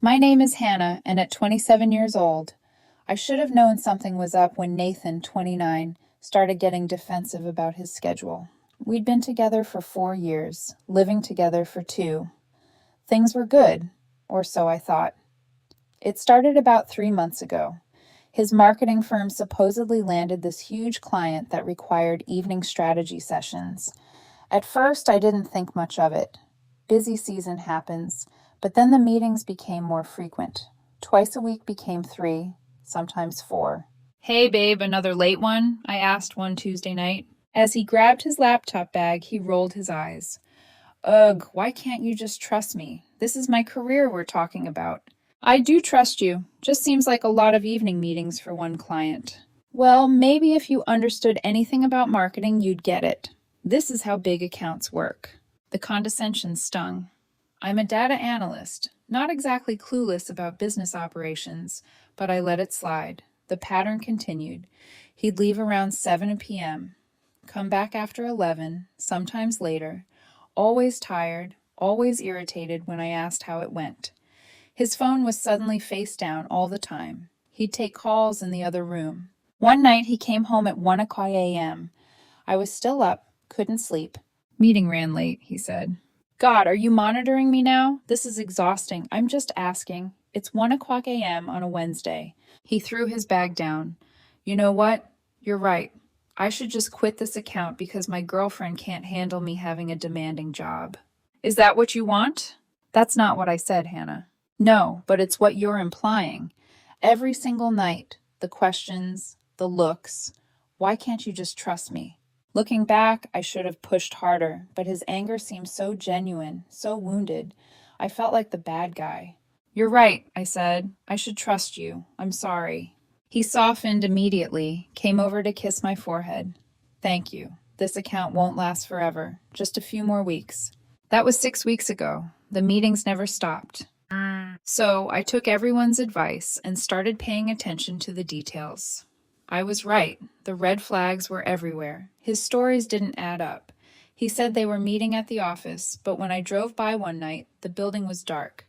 My name is Hannah, and at 27 years old, I should have known something was up when Nathan, 29, started getting defensive about his schedule. We'd been together for 4 years, living together for 2. Things were good, or so I thought. It started about 3 months ago. His marketing firm supposedly landed this huge client that required evening strategy sessions. At first, I didn't think much of it. Busy season happens, but then the meetings became more frequent. Twice a week became 3, sometimes 4. Hey, babe, another late one? I asked one Tuesday night. As he grabbed his laptop bag, he rolled his eyes. Ugh, why can't you just trust me? This is my career we're talking about. I do trust you. Just seems like a lot of evening meetings for one client. Well, maybe if you understood anything about marketing, you'd get it. This is how big accounts work. The condescension stung. I'm a data analyst, not exactly clueless about business operations, but I let it slide. The pattern continued. He'd leave around 7 p.m., come back after 11, sometimes later, always tired, always irritated when I asked how it went. His phone was suddenly face down all the time. He'd take calls in the other room. One night he came home at 1 o'clock a.m. I was still up, couldn't sleep. Meeting ran late, he said. God, are you monitoring me now? This is exhausting. I'm just asking. It's 1 o'clock a.m. on a Wednesday. He threw his bag down. You know what? You're right. I should just quit this account because my girlfriend can't handle me having a demanding job. Is that what you want? That's not what I said, Hannah. No, but it's what you're implying. Every single night, the questions, the looks. Why can't you just trust me? Looking back, I should have pushed harder, but his anger seemed so genuine, so wounded. I felt like the bad guy. You're right, I said. I should trust you. I'm sorry. He softened immediately, came over to kiss my forehead. Thank you. This account won't last forever. Just a few more weeks. That was 6 weeks ago. The meetings never stopped. So I took everyone's advice and started paying attention to the details. I was right. The red flags were everywhere. His stories didn't add up. He said they were meeting at the office, but when I drove by one night, the building was dark.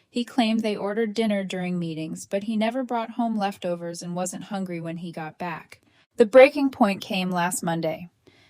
He claimed they ordered dinner during meetings, but he never brought home leftovers and wasn't hungry when he got back. The breaking point came last Monday.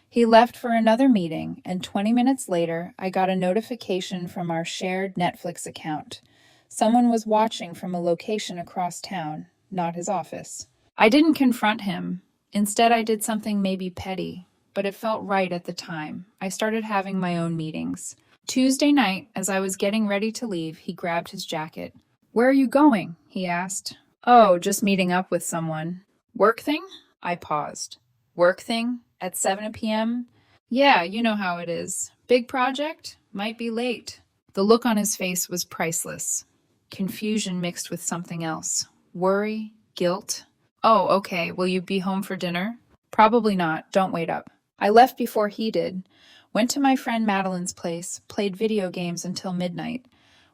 He left for another meeting, and 20 minutes later, I got a notification from our shared Netflix account. Someone was watching from a location across town, not his office. I didn't confront him. Instead, I did something maybe petty, but it felt right at the time. I started having my own meetings. Tuesday night, as I was getting ready to leave, he grabbed his jacket. Where are you going? He asked. Oh, just meeting up with someone. Work thing? I paused. Work thing? At 7 p.m.? Yeah, you know how it is. Big project? Might be late. The look on his face was priceless. Confusion mixed with something else. Worry, guilt. Oh, okay. Will you be home for dinner? Probably not. Don't wait up. I left before he did. Went to my friend Madeline's place, played video games until midnight.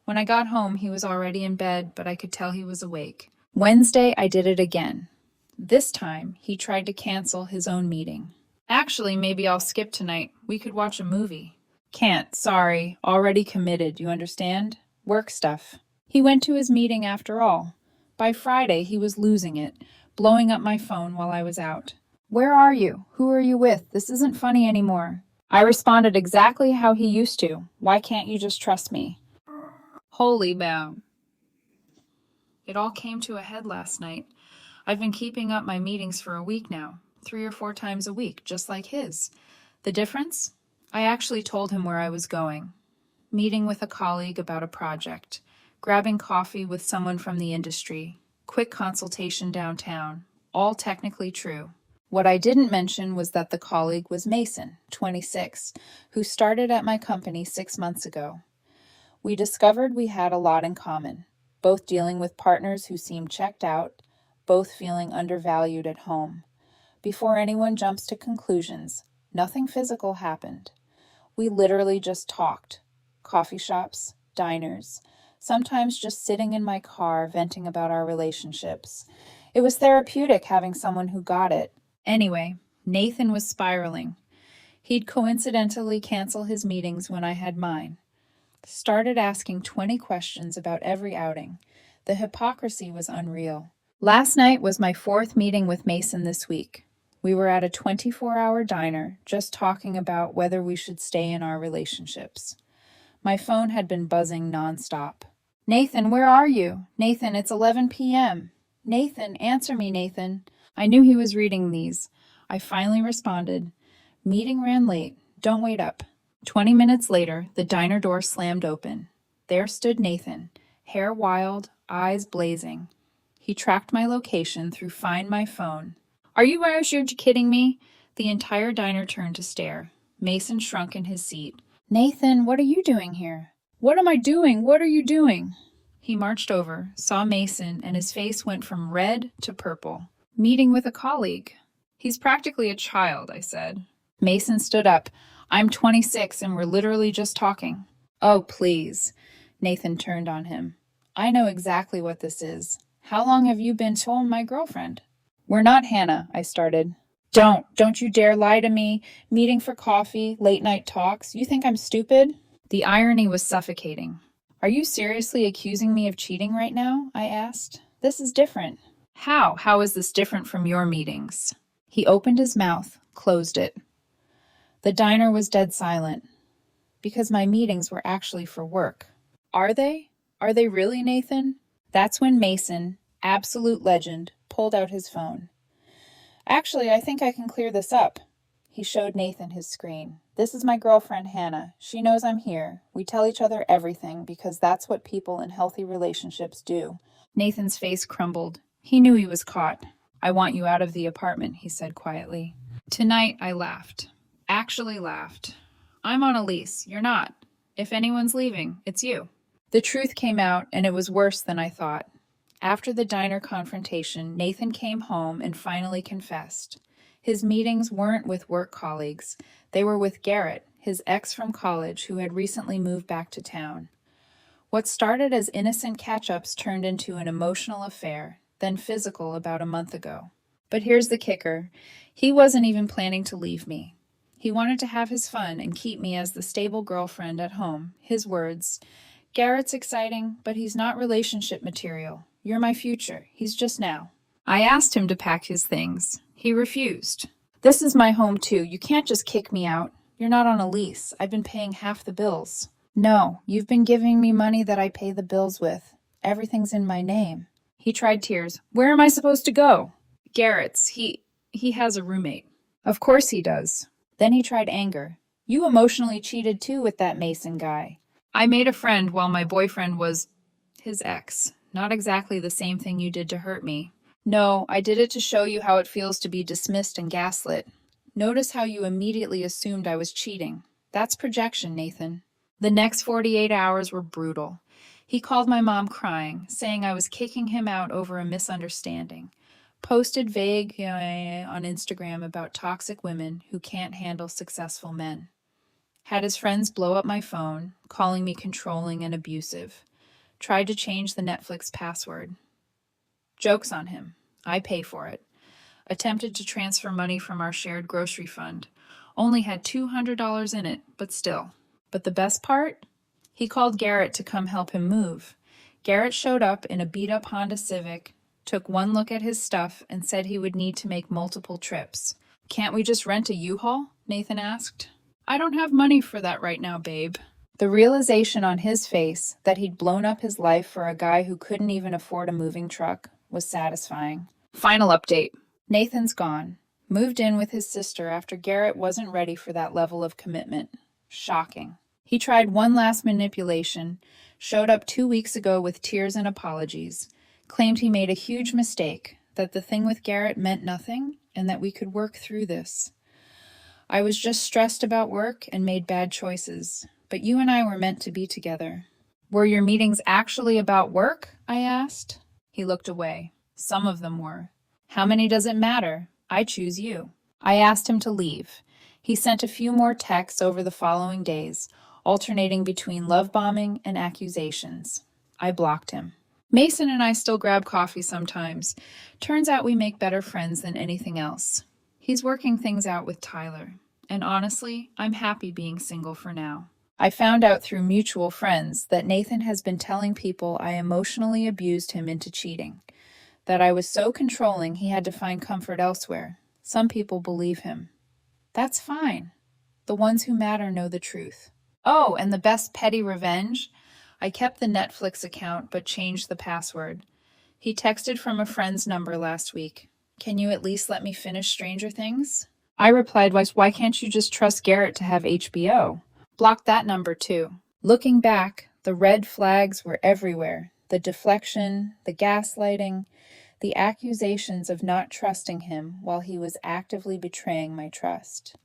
When I got home, he was already in bed, but I could tell he was awake. Wednesday, I did it again. This time, he tried to cancel his own meeting. Actually, maybe I'll skip tonight. We could watch a movie. Can't, sorry. Already committed, you understand? Work stuff. He went to his meeting after all. By Friday, he was losing it, blowing up my phone while I was out. Where are you? Who are you with? This isn't funny anymore. I responded exactly how he used to. Why can't you just trust me? Holy bow. It all came to a head last night. I've been keeping up my meetings for a week now, 3 or 4 times a week, just like his. The difference? I actually told him where I was going. Meeting with a colleague about a project, grabbing coffee with someone from the industry, quick consultation downtown, all technically true. What I didn't mention was that the colleague was Mason, 26, who started at my company 6 months ago. We discovered we had a lot in common, both dealing with partners who seemed checked out, both feeling undervalued at home. Before anyone jumps to conclusions, nothing physical happened. We literally just talked. Coffee shops, diners, sometimes just sitting in my car venting about our relationships. It was therapeutic having someone who got it. Anyway, Nathan was spiraling. He'd coincidentally cancel his meetings when I had mine. Started asking 20 questions about every outing. The hypocrisy was unreal. Last night was my fourth meeting with Mason this week. We were at a 24-hour diner, just talking about whether we should stay in our relationships. My phone had been buzzing nonstop. Nathan, where are you? Nathan, it's 11 p.m. Nathan, answer me, Nathan. I knew he was reading these. I finally responded. Meeting ran late. Don't wait up. 20 minutes later, the diner door slammed open. There stood Nathan, hair wild, eyes blazing. He tracked my location through Find My Phone. Are you kidding me? The entire diner turned to stare. Mason shrunk in his seat. Nathan, what are you doing here? What am I doing? What are you doing? He marched over, saw Mason, and his face went from red to purple. Meeting with a colleague. He's practically a child, I said. Mason stood up. I'm 26 and we're literally just talking. Oh, please. Nathan turned on him. I know exactly what this is. How long have you been my girlfriend? We're not Hannah, I started. Don't you dare lie to me. Meeting for coffee, late night talks. You think I'm stupid? The irony was suffocating. Are you seriously accusing me of cheating right now? I asked. This is different. How? How is this different from your meetings? He opened his mouth, closed it. The diner was dead silent. Because my meetings were actually for work. Are they? Are they really, Nathan? That's when Mason, absolute legend, pulled out his phone. Actually, I think I can clear this up. He showed Nathan his screen. This is my girlfriend, Hannah. She knows I'm here. We tell each other everything because that's what people in healthy relationships do. Nathan's face crumbled. He knew he was caught. I want you out of the apartment, he said quietly. Tonight, I laughed. Actually laughed. I'm on a lease. You're not. If anyone's leaving, it's you. The truth came out, and it was worse than I thought. After the diner confrontation, Nathan came home and finally confessed. His meetings weren't with work colleagues. They were with Garrett, his ex from college who had recently moved back to town. What started as innocent catch-ups turned into an emotional affair, then physical about a month ago. But here's the kicker. He wasn't even planning to leave me. He wanted to have his fun and keep me as the stable girlfriend at home. His words, Garrett's exciting, but he's not relationship material. You're my future. He's just now. I asked him to pack his things. He refused. This is my home too. You can't just kick me out. You're not on a lease. I've been paying half the bills. No, you've been giving me money that I pay the bills with. Everything's in my name. He tried tears. Where am I supposed to go? Garrett's. He has a roommate. Of course he does. Then he tried anger. You emotionally cheated too with that Mason guy. I made a friend while my boyfriend was his ex. Not exactly the same thing you did to hurt me. No, I did it to show you how it feels to be dismissed and gaslit. Notice how you immediately assumed I was cheating. That's projection, Nathan. The next 48 hours were brutal. He called my mom crying, saying I was kicking him out over a misunderstanding. Posted vague on Instagram about toxic women who can't handle successful men. Had his friends blow up my phone, calling me controlling and abusive. Tried to change the Netflix password. Joke's on him. I pay for it. Attempted to transfer money from our shared grocery fund. Only had $200 in it, but still. But the best part? He called Garrett to come help him move. Garrett showed up in a beat-up Honda Civic, took one look at his stuff, and said he would need to make multiple trips. Can't we just rent a U-Haul? Nathan asked. I don't have money for that right now, babe. The realization on his face that he'd blown up his life for a guy who couldn't even afford a moving truck was satisfying. Final update. Nathan's gone. Moved in with his sister after Garrett wasn't ready for that level of commitment. Shocking. He tried one last manipulation, showed up 2 weeks ago with tears and apologies, claimed he made a huge mistake, that the thing with Garrett meant nothing, and that we could work through this. I was just stressed about work and made bad choices, but you and I were meant to be together. Were your meetings actually about work? I asked. He looked away. Some of them were. How many does it matter? I choose you. I asked him to leave. He sent a few more texts over the following days, alternating between love bombing and accusations. I blocked him. Mason and I still grab coffee sometimes. Turns out we make better friends than anything else. He's working things out with Tyler. And honestly, I'm happy being single for now. I found out through mutual friends that Nathan has been telling people I emotionally abused him into cheating, that I was so controlling he had to find comfort elsewhere. Some people believe him. That's fine. The ones who matter know the truth. Oh, and the best petty revenge? I kept the Netflix account but changed the password. He texted from a friend's number last week. Can you at least let me finish Stranger Things? I replied, why can't you just trust Garrett to have HBO? Blocked that number too. Looking back, the red flags were everywhere. The deflection, the gaslighting, the accusations of not trusting him while he was actively betraying my trust.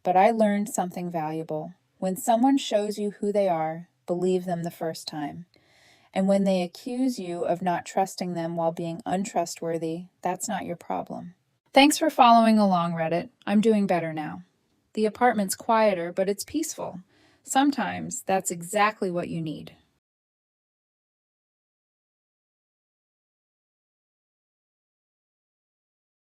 But I learned something valuable. When someone shows you who they are, believe them the first time. And when they accuse you of not trusting them while being untrustworthy, that's not your problem. Thanks for following along, Reddit. I'm doing better now. The apartment's quieter, but it's peaceful. Sometimes that's exactly what you need.